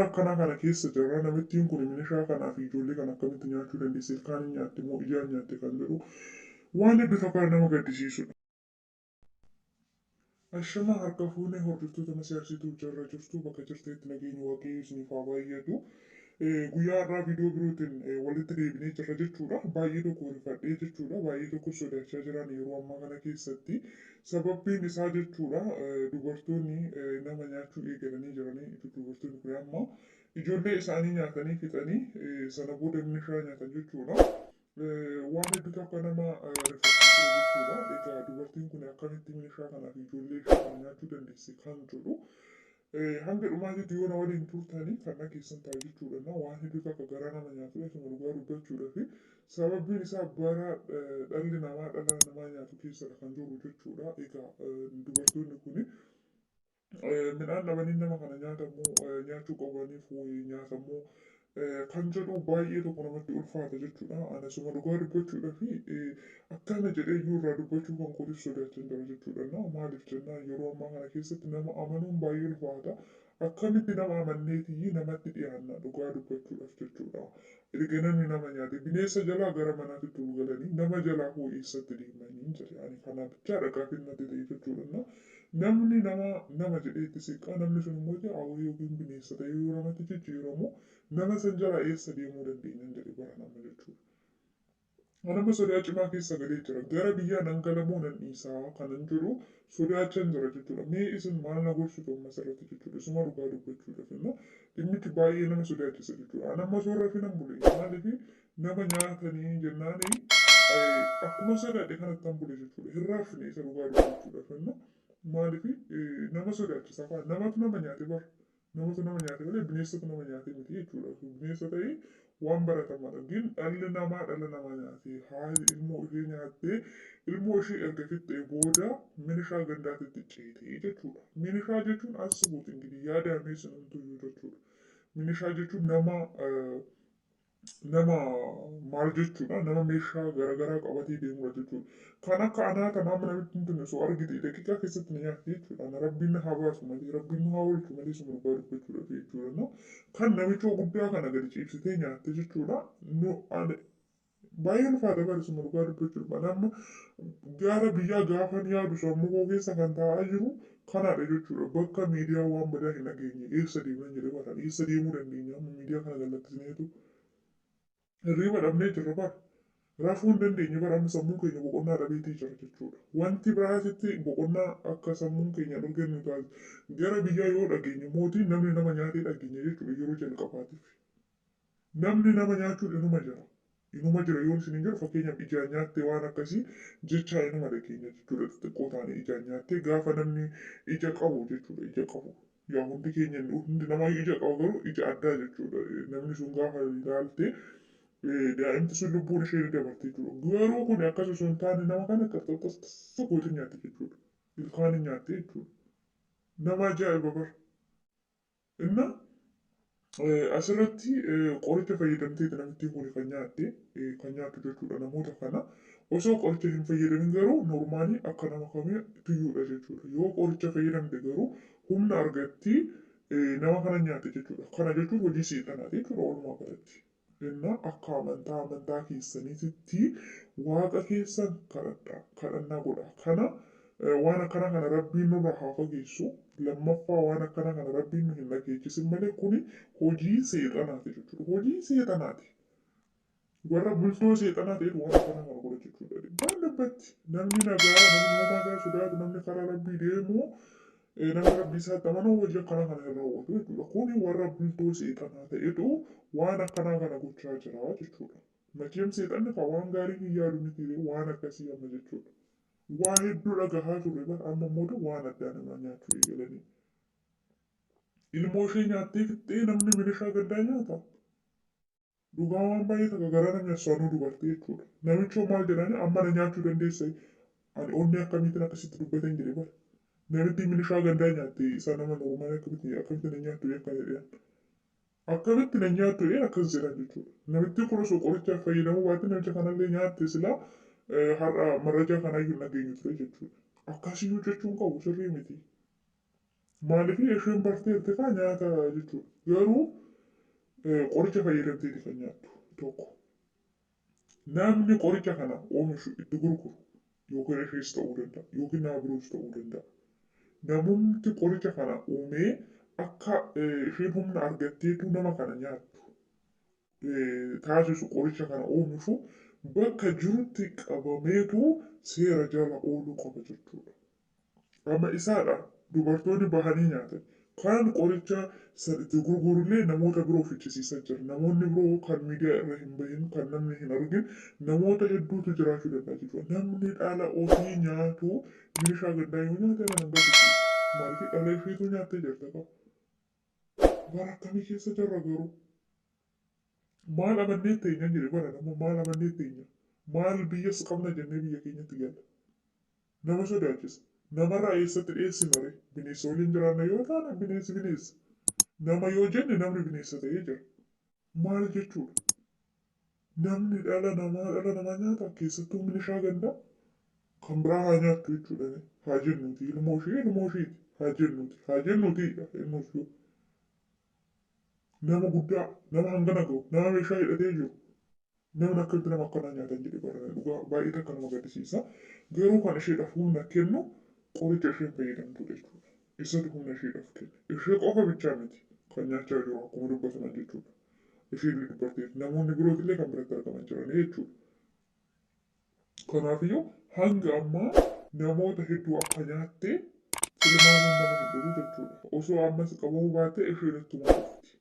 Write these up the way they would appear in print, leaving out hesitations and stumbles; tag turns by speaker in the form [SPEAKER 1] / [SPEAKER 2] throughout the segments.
[SPEAKER 1] Akkana kana keessa jira namittiin kun meeshaa kanaa fi ijoollee kan akkamitti nyaachuu dandeesse ilkaan hin nyaatte moo ijaan nyaatte kan jedhu waan hedduu takkaa nama gaddisiisudha. Ashama harka fuunee hordoftoota masiyaarsituu jarra jirtu bakka jirteetti nageenya waaqayyoo isiniif haa baay'atu. Guyyaa har'aa viidiyoo birootiin walitti deebinee jirra jechuudha. Baay'ee tokko rifadhee jechuudha. Baay'ee tokko sodaachaa jiran yeroo ammaa kana keessatti. Sababbiin isaa jechuudha dubartoonni nama nyaachuu eegalanii jiranii dubartoonni kun amma ijoollee isaanii nyaatanii fixanii sana booda meeshaa nyaatan jechuudha. Waan hedduu akka nama rifachiisee jechuudha. Egaa dubartiin kun akkamitti meeshaa kanaa fi ijoollee ishee kana nyaachuu dandeesse kan jedhu hanga dhumaatitti yoo na waliin turtanii kan keessan ta'a jechuudha. Waan hedduu akka garaa nama nyaatu akkuma dhugaa dubbachuudha fi sababbiin isaa bara dhalli namaa dhala namaa nyaatu keessadha kan jiru jechuudha. Egaa dubartoonni kun midhaan dhabanii nama kana nyaachuu qabaniif nyaatamuu kan jedhu baay'ee tokko namatti ulfaata jechuudha. Anasuma dhugaa dubbachuudha fi akkana jedhee iyyuu irraa dubbachuu kan kootiif sodaachaa jira jechuudha. Maaliif jennaan yeroo ammaa kana keessatti nama amanuun baay'ee ulfaata. Akkamitti nama amanneetii namatti dhiyaanna dhugaa dubbachuudhaaf jechuudha. Erga namni nama nyaate bineensa jalaa gara manaatti galanii nama jalaa hoo eessatti deemanii jedhe ani kana bichaa dhagaa natti ta'e jechuudha. Namni nama jedhee itti siqaa namni sun immoo awwee yookiin bineensa ta'ee yoo namatti jijjiiramu nama san jalaa eessa deemuu dandeenyan jedhe bara nama jechuudha. Nama sodaa cimaa keessa galee jira. Gara biyyaa nan galamuu nan dhiisaa kanan jedhu sodaachan jira jechuudha. Mee isin maal na gorsitu ammas irratti jechuudha. Isuma dhugaa dubbachuudhaaf immoo dhimmichi baay'ee nama sodaachisa jechuudha. Nama soorra fi nan bule. Maaliif nama nyaatanii jennaani akkuma sodaadhe kanatti nan bule jechuudha. Hirraafne isa dhugaa dubbachuudhaaf immoo maaliif nama sodaachisa afaan namatu nama nyaate bara. Namatu nama nyaate malee bineensatu nama nyaate miti jechuudha. Bineensa ta'ee waan baratamaadha. Gin dhalli namaa dhala namaa nyaate haati ilmoo ishee nyaattee ilmoo ishee erga fixxee booda meeshaa gandaatitti ceetee jechuudha. Meeshaa jechuun as buuti ingirii yaadamee sanamtuyyuu jechuudha. Meeshaa jechuun nama maal jechuudha nama meeshaa garaagaraa qabatee deemudha jechuudha. Kan akka anaa kanaa namitti hin tunne osoo argite daqiiqaa keessatti na nyaatti jechuudha. Rabbiin na haa baasu malee rabbiin nu haa oolchu malee suma dhugaa dubbachuudhaaf jechuudha. Kan namicha guddaa kana gadi ciibsitee nyaatte jechuudha. Baay'ee ulfaata bara suma dhugaa dubbachuudha. Nama gara biyyaa gaafa yaadu sammuu koo keessa kan taa'aa jiru kanaadha jechuudha. Bakka miidiyaa waan badaa hin dhageenye eessa deeman jedhee bara eessa deemuu dandeenya amma miidiyaa kana gallattisineetu. Hirriba dhabnee jirra bara. Rafuu hin dandeenye bara amma sammuu keenya boqonnaa dhabeetii jira jechuudha. Wanti biraatitti boqonnaa akka sammuun keenya dhorgennu taasisu. Gara biyyaa yoo dhageenye mootiin namni nama nyaatee dhageenye jechuudha yeroo jalqabaatiif. Namni nama nyaachuun inuma jira. Inuma jira yoo isin hin jiru fakkeenyaaf ijaan nyaattee waan akkasii jechaa inuma dhageenya jechuudha. Xixiqqoo taane ijaan nyaattee gaafa namni ija qabu jechuudha ija qabu. Yaa hundi keenya hundi namaa ija qabu garuu ija addaa jechuudha. Namni sun gaafa ilaalte daa'imti sun lubbuun ishee dabarte jechuudha. Garuu kun akkasuma osoo hin taane nama kana qaxxaxxa goote nyaatte jechuudha. Ilkaan hin nyaatte jechuudha. Nama ajaa'iba bara. Inna asirratti qoricha fayyadamteeti namittiin kun kan nyaattu jechuudha namoota kana. Osoo qoricha hin fayyadamin garuu normaalii akka nama kamii tuyyuudha jechuudha. Yoo qoricha fayyadamte garuu humna argatti nama kana nyaatte jechuudha. Kana jechuun hojii seexanaati jechuudha walumaa galatti. Inna akka amantaa keessaniitti waaqa keessan kadhannaa godha. Kana waan akkana kana rabbiin nurraa haa fageessu. Lammaffaa waan akkana kana rabbiin nu hin dhageechisin malee kuni hojii seexanaati jechuudha. Hojii seexanaati. Warra bultoo seexanaa ta'etu waan akkana kana godha jechuudha. Waan dhabbatti namni nagaa namni uumaa isaa sodaatu namni karaa rabbii deemu nama rabbii isaatti amanuu hojii akkana kana irra raawwatu jechuudha. Kuni warra bultoo seexanaa ta'etu waan akkanaa kana gochaa jira jechuudha. Macheem seexanni kan waan gaarii hin yaadu miti waan akkasii amma jechuudha. Waa hedduu dhagahaa turre bara amma immoo waan addaa nama nyaachuu eegalanii. Ilmoo ishee nyaattee fixxee namni meeshaa gaddaa nyaata. Dhugaa waan baay'ee takka garaa namni asfaanuu dubartii jechuudha. Namichi maal jedhani amma na nyaachuu dandeessa. Ani onni akkamitti akkasitti dubbatan jedhe bara. Namitti meeshaa gaddaa nyaatte isa nama normaal akkamitti na nyaattu akka jedhan. Akkamitti na nyaattu akkas jedhan jechuudha. Namitti kun osoo qorichaaf fayyadamuu baate namicha kanallee nyaatte silaa har'a marrajaa kanaa iyyuu hin dhageenyu ture jechuudha. Akkasiyyuu jechuun qabu sirrii miti. Maaliif isheen barteetti kan nyaata jechuudha. Garuu qoricha fayyadamteeti kan nyaattu tokko. Namni qoricha kana oomishu itti gurguru yookiin ishees ta'uu danda'a yookiin nama biroos ta'uu danda'a. Namumti qoricha kana uumee akka isheen humna argatteetu nama kana nyaattu taasisu qoricha kana oomishu bakka jirutti qabameetu seera jala ooluu qaba jechuudha. Amma isaadha dubartoonni bahanii nyaatan. Kan qoricha itti gurgurullee namoota biroo fichisiisaa jira. Namoonni biroo kan miidiyaa irra hin bahin kan namni hin argin namoota hedduutu jiraachuu danda'a jechuudha. Namni dhala ofii nyaatu meeshaa gaddaa yoo nyaate kana hin gaddisiisu. Maaliif dhala isheetu nyaattee jirta qaba. Bara akkamii keessa jirra garuu? Maal amannee teenya jedhe bara nama maal amannee teenya? Maal biyyas qabna jennee biyya keenyatti galla? Nama sodaachisa. Namarraa eessatti dhiyeessina ree? Bineensa waliin jiraanna yoo taane bineensi bineensa. Nama yoo jenne namni bineensa ta'ee jira. Maal jechuudha? Namni dhala namaa nyaata keessattuu meeshaa gandaa kan biraa haa nyaattu jechuudha. Haa jennuuti ilmoo isheeti. Haa jennuuti ilmoo nama guddaa nama hangana gahu nama meeshaa hidhatee jiru. Namni akkamitti nama akkanaa nyaatan jedhe bara dhugaa baay'ee takka nama gaddisiisa. Garuu kan isheedhaaf humna kennu qoricha isheen fayyadamtudha jechuudha. Isatu humna isheedhaaf kenna. Ishee qofa bichaa miti kan nyaachaa jiru akkuma dubbataman jechuudha. Isheen dubbatteef namoonni birootillee kan biratti argaman jiran jechuudha. Kanaafiyyuu hanga ammaa namoota hedduu akka nyaattee tilmaamuun nama hin dhibu jechuudha. Osoo ammas qabamuu baatte isheen ittuma dhufti.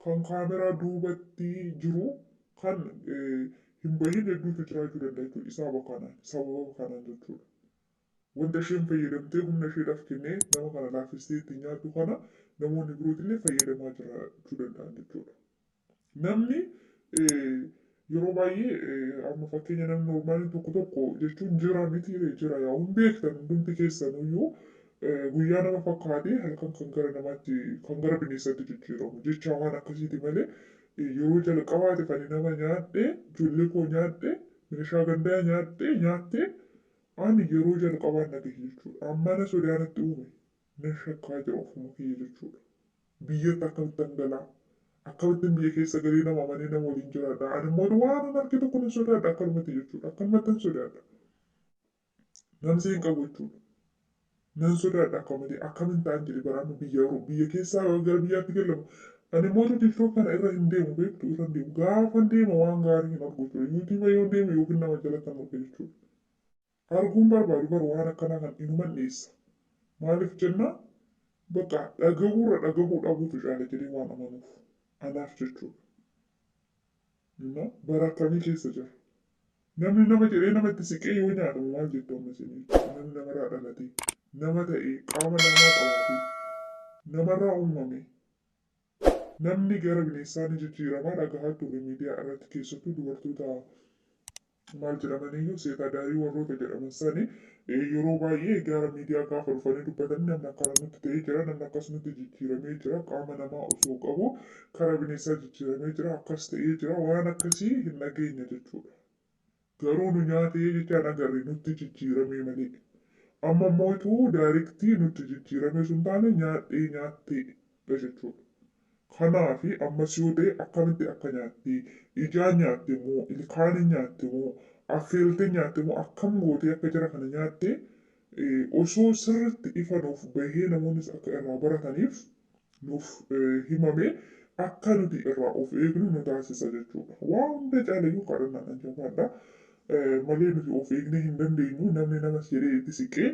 [SPEAKER 1] Kan kaameraa duubatti jiru kan hin bahin hedduutu jiraachuu danda'a jechuudha. Sababa kanaan jechuudha. Wanta isheen fayyadamtee humna isheedhaaf kennee nama kana laaffistee ittiin nyaattu kana namoonni birootillee fayyadamaa jiraachuu danda'an jechuudha. Namni yeroo baay'ee amma fakkeenya namni normaaliin tokko jechuun jira miti jira yaa hin beektan hundumti keessanuyyuu guyyaa nama fakkaatee halkan kan gara namaatti kan gara bineensaatti jijjiiramu jecha waan akkasiiti malee yeroo jalqabaate kan nama nyaadhee ijoollee koo nyaadhee meeshaa gandaa nyaattee ani yeroo jalqabaan nagahee jechuudha. Ammana sodaanatti uume nan shakkaa jira ofuma kiyya jechuudha. Biyyatti akkamitti dhangalaa akkamittiin biyya keessa galee nama amanee nama waliin jiraadha. Ani immoo waan an arge tokko nan sodaadha akkanumatti jechuudha. Akkanumatti nan sodaadha. Namsi hin qabu jechuudha. Nan sodaadha akkamiin ta'an jedhe baraan biyya keessaa gara biyyaatti gallamu. Ani immoo tiktook kana irra hin deemu beektu irra hin deemu. Gaafa deema waan gaarii hin argu jechuudha. Yuutuuba yoo deemu yookiin nama jalatti hin arge jechuudha. Arguun barbaadu bara waan akkanaa kan inuman dhiyeessa. Maaliif jennaa bakka dhagahuu dhabuutu caala jedhee waan amanuuf. Anaaf jechuudha. Bara akkamii keessa jira? Namni nama jedhee namatti siqee yoo nyaatamu maal jettu amma isinii? Namni namarraa dhalatee, nama ta'ee, qaama namaa qabaatee, namarraa uumame. Namni gara bineensaa ni jijjiiramaa dhagahaa ture miidiyaa irratti keessattuu dubartoota maal jedhamaniyyuu seetaa daarii warroota jedhaman sani yeroo baay'ee gara miidiyaa gaafa dhufanii dubbatan namni akkana nutti ta'ee jira namni akkas nutti jijjiiramee jira qaama namaa osoo qabu karaa bineensaa jijjiiramee jira akkas ta'ee jira waan akkasii hin dhageenye jechuudha. Garuu nu nyaatee jechaan agarre nutti jijjiiramee malee. Amma mootuu daayiriktii nutti jijjiiramee sun taane nyaatteedha jechuudha. Kanaafi ammas yoo ta'e akkamitti akka nyaatte ijaan nyaatte moo ilkaaniin nyaatte moo affeeltee nyaatte moo akkam gootee akka jara kana nyaatte osoo sirriitti ifa nuuf bahee namoonnis akka irraa barataniif nuuf himame akka nuti irraa of eegnu nu taasisa jechuudha. Waan hunda caalayyuu kadhannaadhaan jabaadha. Malee nuti of eegnee hin dandeenyu namni namas jedhee itti siqee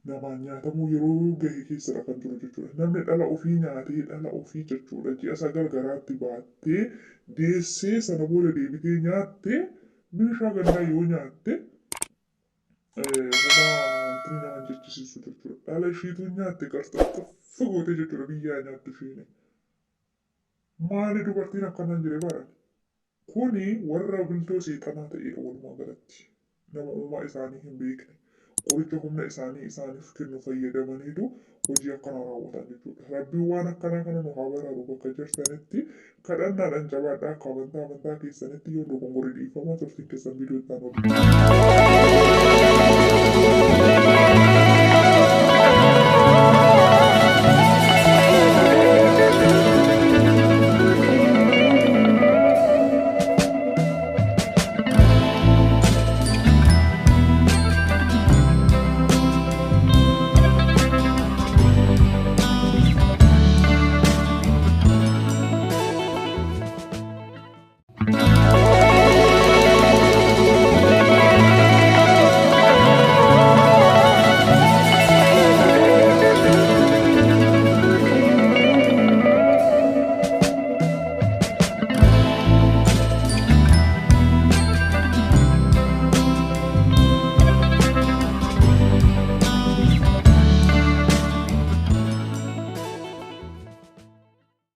[SPEAKER 1] namaan nyaatamuu yeroo gahe keessadha kan jiru jechuudha. Namni dhala ofii nyaatee dhala ofii jechuudha. Ji'a sagal garaatti baattee deessee sana booda deebitee nyaattee meeshaa gandaa yoo nyaatte homaa nama jechisiisu jechuudha. Dhala ishiitu nyaatte qarxaatti fagootee jechuudha biyyaa nyaattu ishiin. Maali dubartiin akkanaan jedhee baran? Kuni warra bultoo seexanaa ta'edha walumaa galatti. Nama uumaa isaanii hin beekne. Qoricha humna isaaniif kennu fayyadamaniitu hojii akkanaa raawwatan jechuudha. Rabbiin waan akkanaa kana nu haa baraaru bakka jirtanitti kadhannaadhaan jabaadhaa akka amantaa keessanitti yoo dogongorii dhiifamaa turtiin keessan viidiyoo itti aanu.